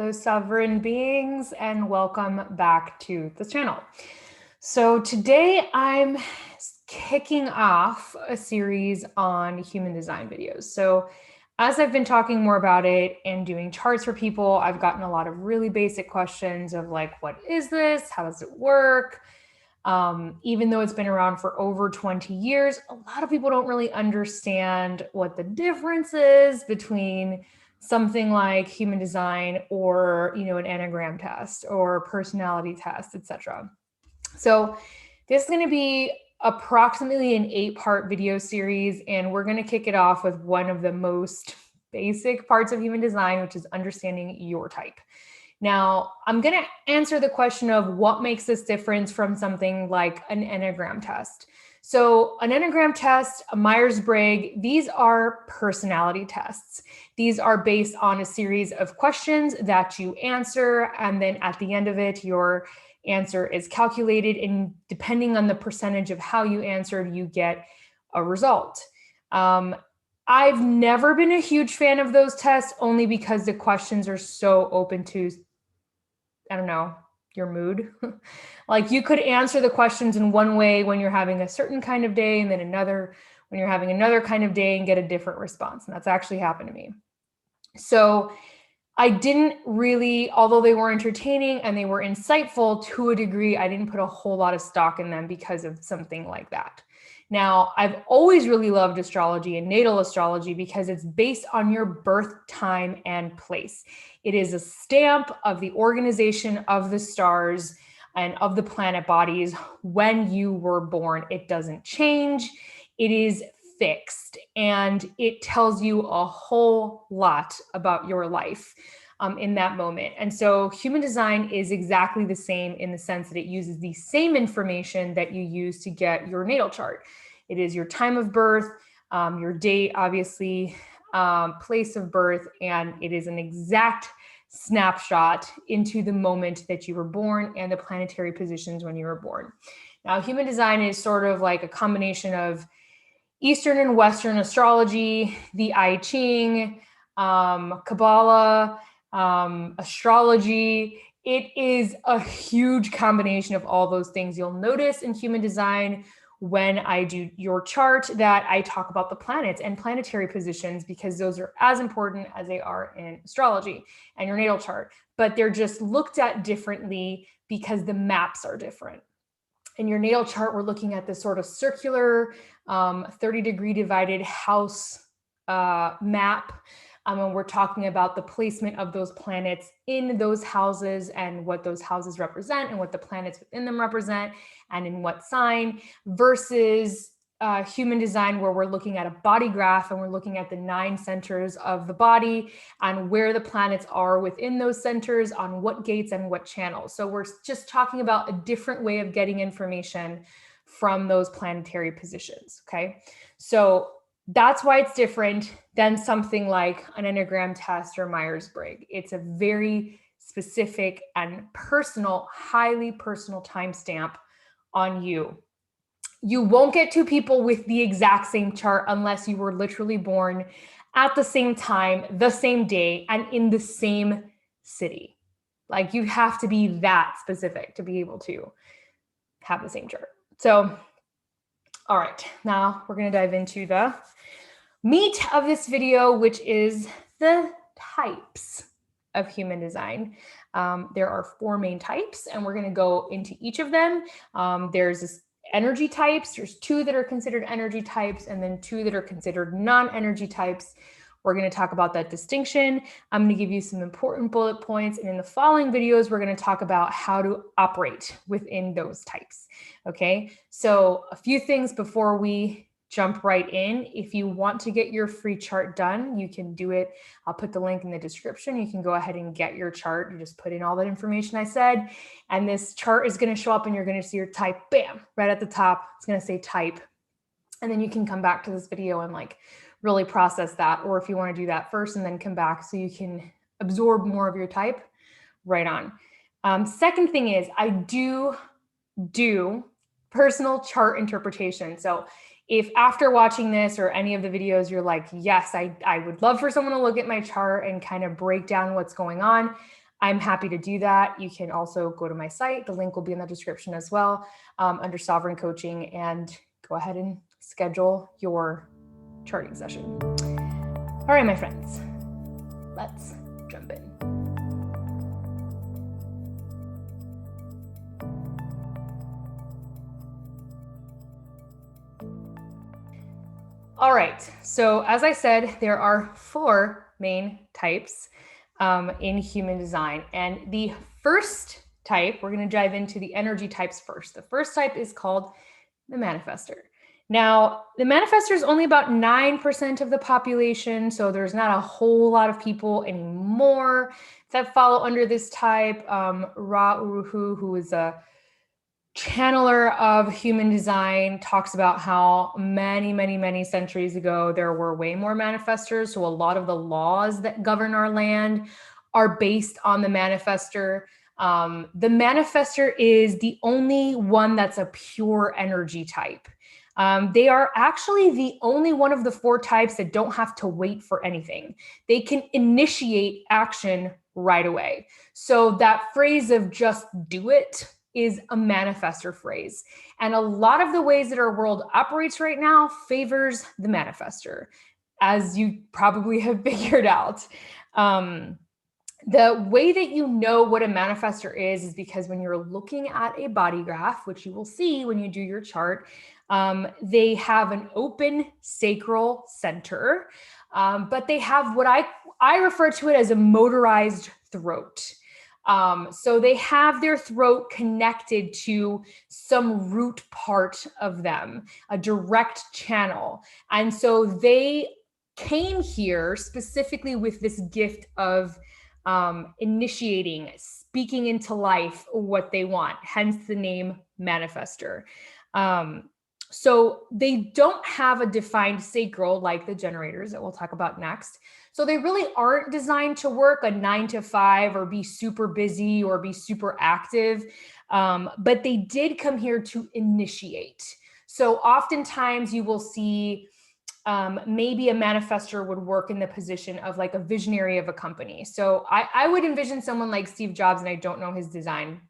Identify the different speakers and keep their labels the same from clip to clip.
Speaker 1: Hello, sovereign beings, and welcome back to the channel. So today I'm kicking off a series on human design videos. So as I've been talking more about it and doing charts for people, I've gotten a lot of really basic questions of like, what is this? How does it work? Even though it's been around for over 20 years, a lot of people don't really understand what the difference is between something like human design or, an enneagram test or personality test, etc. So this is going to be approximately an 8-part video series, and we're going to kick it off with one of the most basic parts of human design, which is understanding your type. Now, I'm going to answer the question of what makes this difference from something like an enneagram test. So an enneagram test, a Myers-Briggs, these are personality tests. These are based on a series of questions that you answer, and then at the end of it, your answer is calculated, and depending on the percentage of how you answered, you get a result. I've never been a huge fan of those tests, only because the questions are so open to, I don't know, your mood. Like you could answer the questions in one way when you're having a certain kind of day, and then another when you're having another kind of day and get a different response. And that's actually happened to me. So I didn't really, although they were entertaining and they were insightful to a degree, I didn't put a whole lot of stock in them because of something like that. Now, I've always really loved astrology and natal astrology because it's based on your birth time and place. It is a stamp of the organization of the stars and of the planet bodies when you were born. It doesn't change. It is fixed, and it tells you a whole lot about your life in that moment. And so human design is exactly the same in the sense that it uses the same information that you use to get your natal chart. It is your time of birth, your date, obviously, place of birth, and it is an exact snapshot into the moment that you were born and the planetary positions when you were born. Now, human design is sort of like a combination of Eastern and Western astrology, the I Ching, Kabbalah, astrology. It is a huge combination of all those things. You'll notice in human design when I do your chart that I talk about the planets and planetary positions, because those are as important as they are in astrology and your natal chart, but they're just looked at differently because the maps are different. In your natal chart, we're looking at this sort of circular 30-degree divided house map. And we're talking about the placement of those planets in those houses and what those houses represent and what the planets within them represent and in what sign, versus human design, where we're looking at a body graph and we're looking at the 9 centers of the body and where the planets are within those centers on what gates and what channels. So we're just talking about a different way of getting information from those planetary positions. Okay. So that's why it's different than something like an enneagram test or Myers-Briggs. It's a very specific and personal, highly personal timestamp on you. You won't get 2 people with the exact same chart unless you were literally born at the same time, the same day, and in the same city. Like, you have to be that specific to be able to have the same chart. So, all right, now we're going to dive into the meat of this video, which is the types of human design. There are 4 main types, and we're going to go into each of them. There's this energy types. There's 2 that are considered energy types, and then 2 that are considered non-energy types. We're going to talk about that distinction. I'm going to give you some important bullet points, and in the following videos, we're going to talk about how to operate within those types. Okay, so a few things before we jump right in. If you want to get your free chart done, you can do it. I'll put the link in the description. You can go ahead and get your chart. You just put in all that information I said, and this chart is going to show up, and you're going to see your type, bam, right at the top. It's going to say type. And then you can come back to this video and like really process that. Or if you want to do that first and then come back so you can absorb more of your type, right on. Second thing is I do personal chart interpretation. So if after watching this or any of the videos, you're like, yes, I would love for someone to look at my chart and kind of break down what's going on, I'm happy to do that. You can also go to my site. The link will be in the description as well, under Sovereign Coaching, and go ahead and schedule your charting session. All right, my friends, let's jump in. All right, so as I said, there are 4 main types in human design. And the first type, we're going to dive into the energy types first. The first type is called the manifester. Now, the manifester is only about 9% of the population, so there's not a whole lot of people anymore that follow under this type. Ra Uruhu, who is a channeler of human design, talks about how many centuries ago there were way more manifestors. So a lot of the laws that govern our land are based on the manifester. The manifester is the only one that's a pure energy type. They are actually the only one of the 4 types that don't have to wait for anything. They can initiate action right away. So that phrase of just do it is a manifester phrase. And a lot of the ways that our world operates right now favors the manifester, as you probably have figured out. The way that you know what a manifester is because when you're looking at a body graph, which you will see when you do your chart, they have an open sacral center, but they have what I refer to it as a motorized throat. So they have their throat connected to some root part of them, a direct channel. And so they came here specifically with this gift of initiating, speaking into life what they want, hence the name manifester. So they don't have a defined sacral like the generators that we'll talk about next. So they really aren't designed to work a 9 to 5 or be super busy or be super active. But they did come here to initiate. So oftentimes you will see maybe a manifestor would work in the position of like a visionary of a company. So I would envision someone like Steve Jobs, and I don't know his design,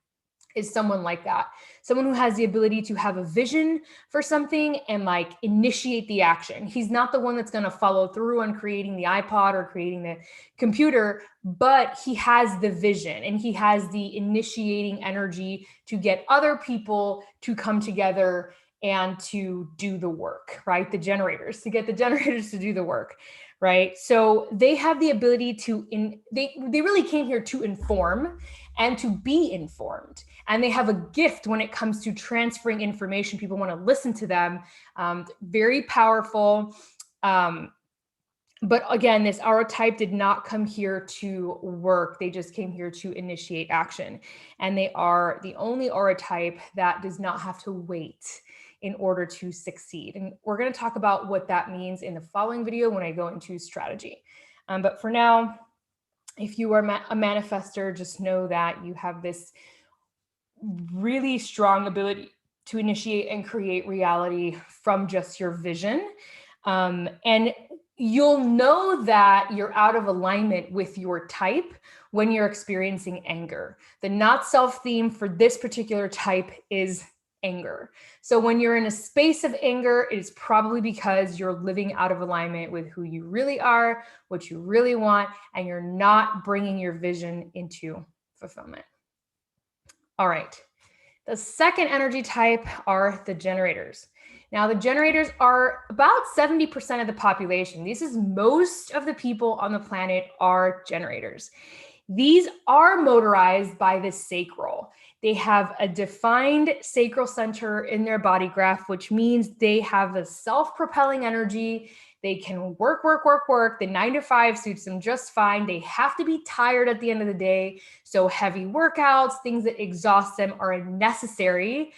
Speaker 1: is someone like that. Someone who has the ability to have a vision for something and like initiate the action. He's not the one that's going to follow through on creating the iPod or creating the computer, but he has the vision and he has the initiating energy to get other people to come together and to do the work, right? To get the generators to do the work, right? So they have the ability to, they really came here to inform and to be informed. And they have a gift when it comes to transferring information. People want to listen to them. Very powerful. But again, this aura type did not come here to work. They just came here to initiate action. And they are the only aura type that does not have to wait in order to succeed. And we're going to talk about what that means in the following video when I go into strategy. But for now, if you are a manifester, just know that you have this really strong ability to initiate and create reality from just your vision. And you'll know that you're out of alignment with your type when you're experiencing anger. The not self theme for this particular type is anger. So when you're in a space of anger, it is probably because you're living out of alignment with who you really are, what you really want, and you're not bringing your vision into fulfillment. All right. The second energy type are the generators. Now, the generators are about 70% of the population. This is most of the people on the planet are generators. These are motorized by the sacral. They have a defined sacral center in their body graph, which means they have a self-propelling energy. They can work. The 9 to 5 suits them just fine. They have to be tired at the end of the day. So heavy workouts, things that exhaust them are necessary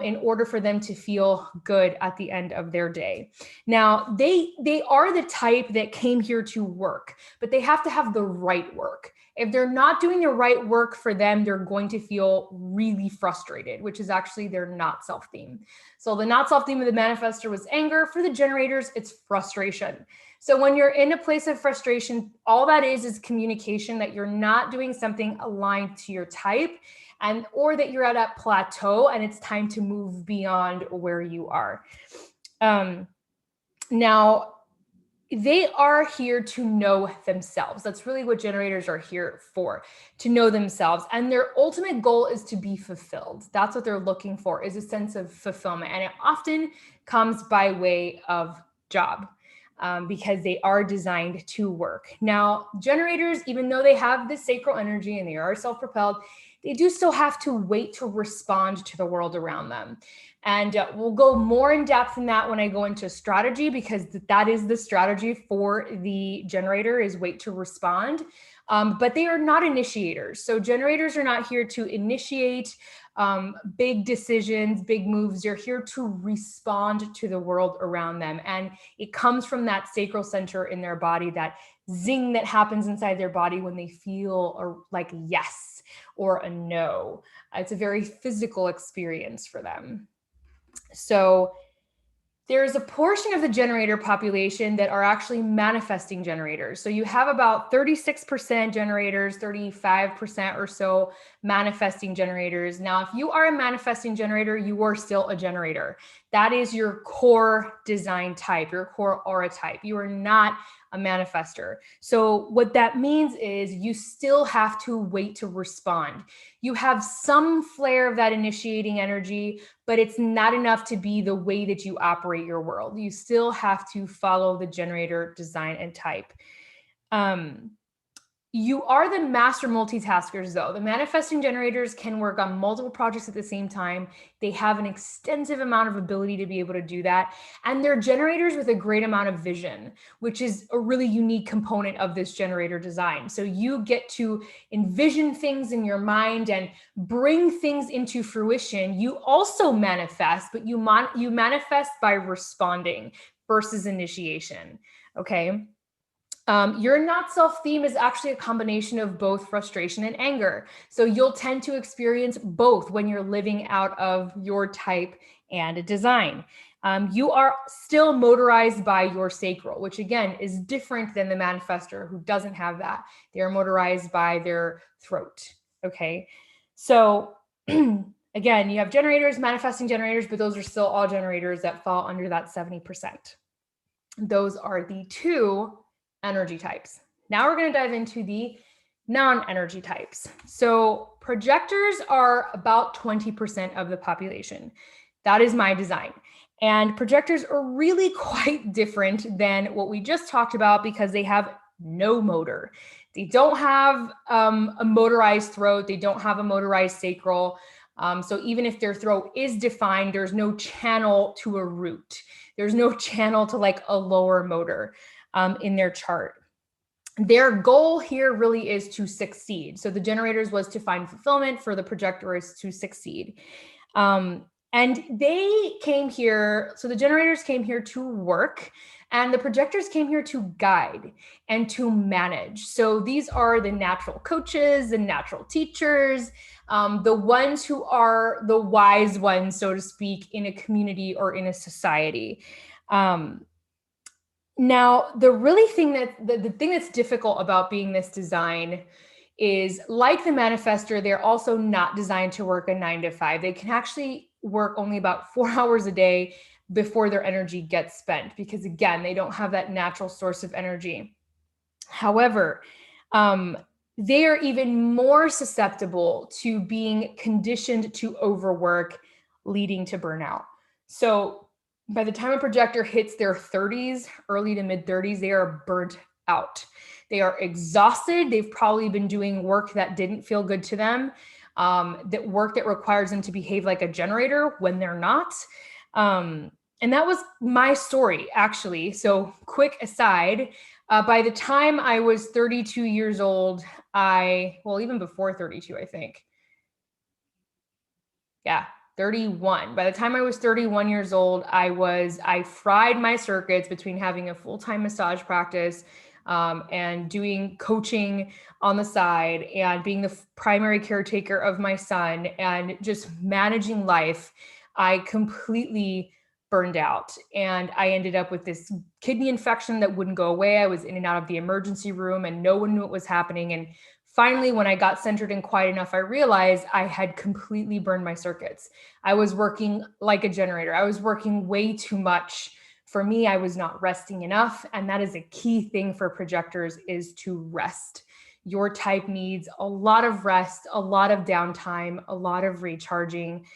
Speaker 1: in order for them to feel good at the end of their day. Now, they are the type that came here to work, but they have to have the right work. If they're not doing the right work for them, they're going to feel really frustrated, which is actually their not self theme. So the not self theme of the manifestor was anger. For the generators, it's frustration. So when you're in a place of frustration, all that is communication that you're not doing something aligned to your type, and or that you're at a plateau and it's time to move beyond where you are. Now, they are here to know themselves. That's really what generators are here for, to know themselves. And their ultimate goal is to be fulfilled. That's what they're looking for, is a sense of fulfillment. And it often comes by way of job, because they are designed to work. Now, generators, even though they have this sacral energy and they are self-propelled, they do still have to wait to respond to the world around them. And we'll go more in depth in that when I go into strategy, because that is the strategy for the generator, is wait to respond. But they are not initiators. So generators are not here to initiate big decisions, big moves. They're here to respond to the world around them. And it comes from that sacral center in their body, that zing that happens inside their body when they feel like yes or a no. It's a very physical experience for them. So there's a portion of the generator population that are actually manifesting generators. So you have about 36% generators, 35% or so manifesting generators. Now, if you are a manifesting generator, you are still a generator. That is your core design type, your core aura type. You are not a manifester. So what that means is you still have to wait to respond. You have some flare of that initiating energy, but it's not enough to be the way that you operate your world. You still have to follow the generator design and type. You are the master multitaskers, though. The manifesting generators can work on multiple projects at the same time. They have an extensive amount of ability to be able to do that. And they're generators with a great amount of vision, which is a really unique component of this generator design. So you get to envision things in your mind and bring things into fruition. You also manifest, but you manifest by responding versus initiation, okay? Your not self theme is actually a combination of both frustration and anger. So you'll tend to experience both when you're living out of your type and design. You are still motorized by your sacral, which again is different than the manifester who doesn't have that. They are motorized by their throat. Okay. So again, you have generators, manifesting generators, but those are still all generators that fall under that 70%. Those are the two energy types. Now we're going to dive into the non-energy types. So projectors are about 20% of the population. That is my design. And projectors are really quite different than what we just talked about because they have no motor. They don't have a motorized throat. They don't have a motorized sacral. So even if their throat is defined, there's no channel to a root. There's no channel to like a lower motor in their chart. Their goal here really is to succeed. So the generators was to find fulfillment, for the projector is to succeed. And they came here, so the generators came here to work, and the projectors came here to guide and to manage. So these are the natural coaches, the natural teachers, the ones who are the wise ones, so to speak, in a community or in a society. Now, the thing that's difficult about being this design is, like the manifester, they're also not designed to work a 9 to 5. They can actually work only about 4 hours a day before their energy gets spent, because again, they don't have that natural source of energy. However, they are even more susceptible to being conditioned to overwork, leading to burnout. So by the time a projector hits their 30s, early to mid 30s, they are burnt out. They are exhausted. They've probably been doing work that didn't feel good to them, that work that requires them to behave like a generator when they're not. And that was my story, actually. So quick aside, by the time I was 32 years old, even before 32, I think. Yeah, 31. By the time I was 31 years old, I fried my circuits between having a full-time massage practice and doing coaching on the side and being the primary caretaker of my son and just managing life. I completely burned out, and I ended up with this kidney infection that wouldn't go away. I was in and out of the emergency room and no one knew what was happening. And finally, when I got centered and quiet enough, I realized I had completely burned my circuits. I was working like a generator. I was working way too much. For me, I was not resting enough. And that is a key thing for projectors, is to rest. Your type needs a lot of rest, a lot of downtime, a lot of recharging.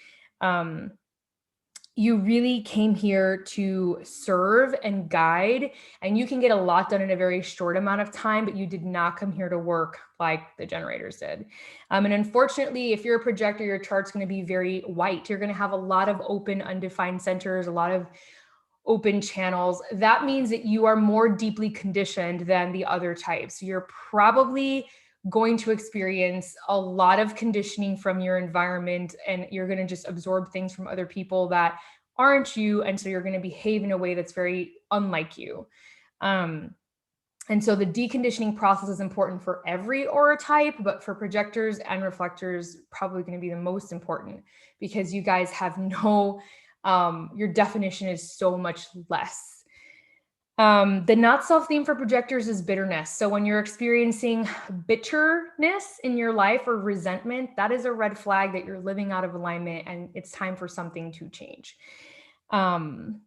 Speaker 1: You really came here to serve and guide, and you can get a lot done in a very short amount of time, but you did not come here to work like the generators did. And unfortunately, if you're a projector, your chart's going to be very white. You're going to have a lot of open, undefined centers, a lot of open channels. That means that you are more deeply conditioned than the other types. You're probably going to experience a lot of conditioning from your environment, and you're going to just absorb things from other people that aren't you. And so you're going to behave in a way that's very unlike you. And so the deconditioning process is important for every aura type, but for projectors and reflectors, probably going to be the most important, because you guys have no, your definition is so much less. The not self theme for projectors is bitterness. So when you're experiencing bitterness in your life or resentment, that is a red flag that you're living out of alignment and it's time for something to change. There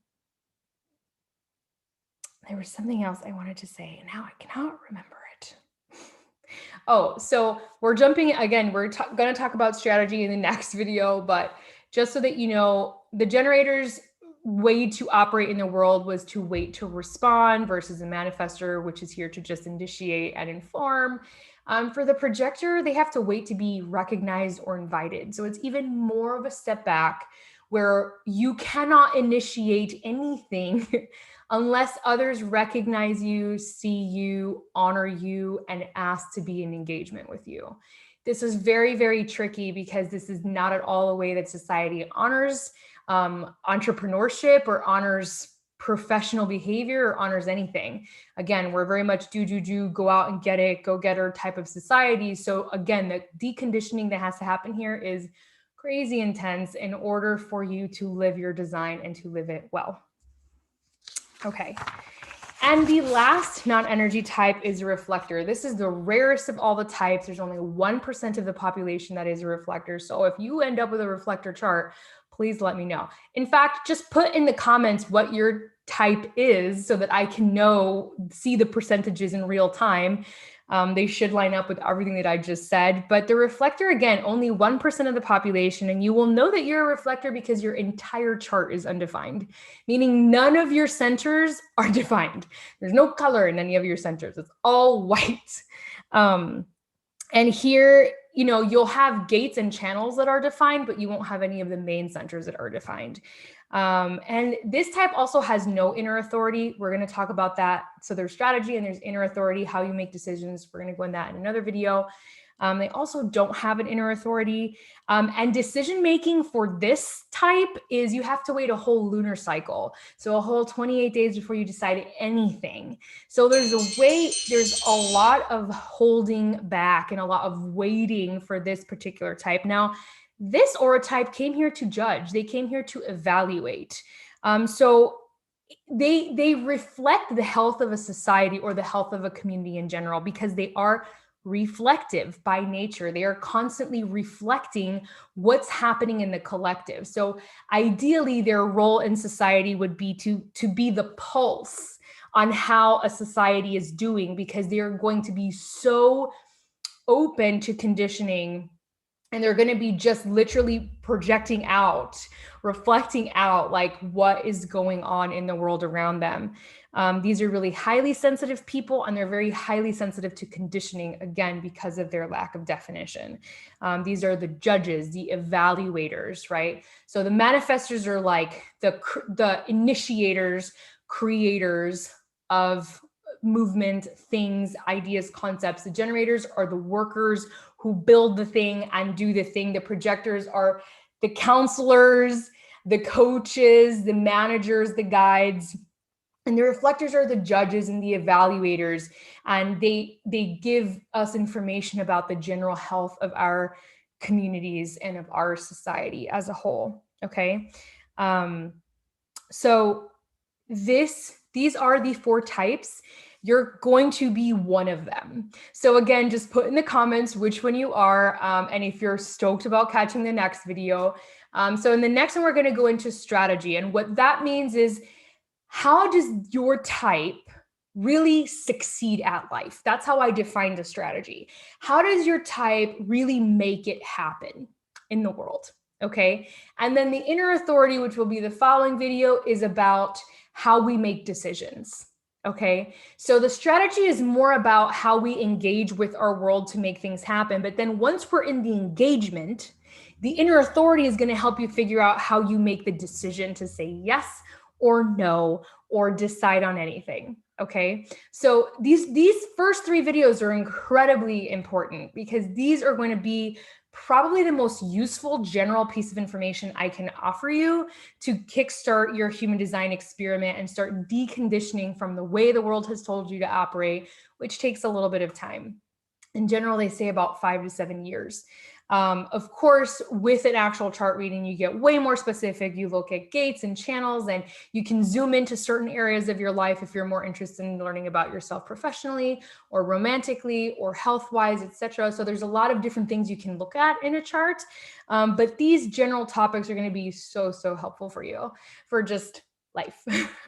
Speaker 1: was something else I wanted to say, and now I cannot remember it. Oh, so we're jumping again. We're going to talk about strategy in the next video, but just so that you know, the generators' way to operate in the world was to wait to respond, versus a manifestor, which is here to just initiate and inform. For the projector, they have to wait to be recognized or invited. So it's even more of a step back, where you cannot initiate anything unless others recognize you, see you, honor you, and ask to be in engagement with you. This is very, very tricky, because this is not at all a way that society honors entrepreneurship or honors professional behavior or honors anything. Again, we're very much do, go out and get it, go getter type of society. So again, the deconditioning that has to happen here is crazy intense in order for you to live your design and to live it well. Okay. And the last non-energy type is a reflector. This is the rarest of all the types. There's only 1% of the population that is a reflector. So if you end up with a reflector chart, please let me know. In fact, just put in the comments what your type is so that I can see the percentages in real time. They should line up with everything that I just said. But the reflector, again, only 1% of the population. And you will know that you're a reflector because your entire chart is undefined, meaning none of your centers are defined. There's no color in any of your centers. It's all white. And here, you'll have gates and channels that are defined, but you won't have any of the main centers that are defined. And this type also has no inner authority. We're going to talk about that. So there's strategy and there's inner authority, how you make decisions. We're going to go in that in another video. They also don't have an inner authority. And decision-making for this type is you have to wait a whole lunar cycle. So a whole 28 days before you decide anything. So there's a lot of holding back and a lot of waiting for this particular type. Now, this aura type came here to judge. They came here to evaluate. So they reflect the health of a society or the health of a community in general, because they are reflective by nature. They are constantly reflecting what's happening in the collective. So ideally, their role in society would be to be the pulse on how a society is doing, because they're going to be so open to conditioning, and they're going to be just literally projecting out, reflecting out like what is going on in the world around them. These are really highly sensitive people, and they're very highly sensitive to conditioning, again, because of their lack of definition. These are the judges, the evaluators, right? So the manifestors are like the initiators, creators of movement, things, ideas, concepts. The generators are the workers who build the thing and do the thing. The projectors are the counselors, the coaches, the managers, the guides. And the reflectors are the judges and the evaluators. And they give us information about the general health of our communities and of our society as a whole. Okay. So these are the 4 types. You're going to be one of them. So again, just put in the comments which one you are, and if you're stoked about catching the next video. So in the next one, we're going to go into strategy. And what that means is, how does your type really succeed at life? That's how I define the strategy. How does your type really make it happen in the world? Okay. And then the inner authority, which will be the following video, is about how we make decisions. Okay. So the strategy is more about how we engage with our world to make things happen. But then once we're in the engagement, the inner authority is going to help you figure out how you make the decision to say yes or no, or decide on anything. Okay. So these first 3 videos are incredibly important, because these are going to be probably the most useful general piece of information I can offer you to kickstart your human design experiment and start deconditioning from the way the world has told you to operate, which takes a little bit of time. In general, they say about 5 to 7 years. Of course, with an actual chart reading, you get way more specific. You look at gates and channels, and you can zoom into certain areas of your life if you're more interested in learning about yourself professionally or romantically or health-wise, etc. So there's a lot of different things you can look at in a chart. But these general topics are going to be so helpful for you for just life.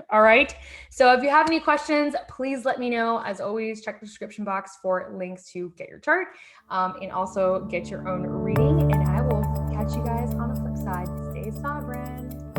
Speaker 1: All right. So if you have any questions, please let me know. As always, check the description box for links to get your chart, and also get your own reading. And I will catch you guys on the flip side. Stay sovereign.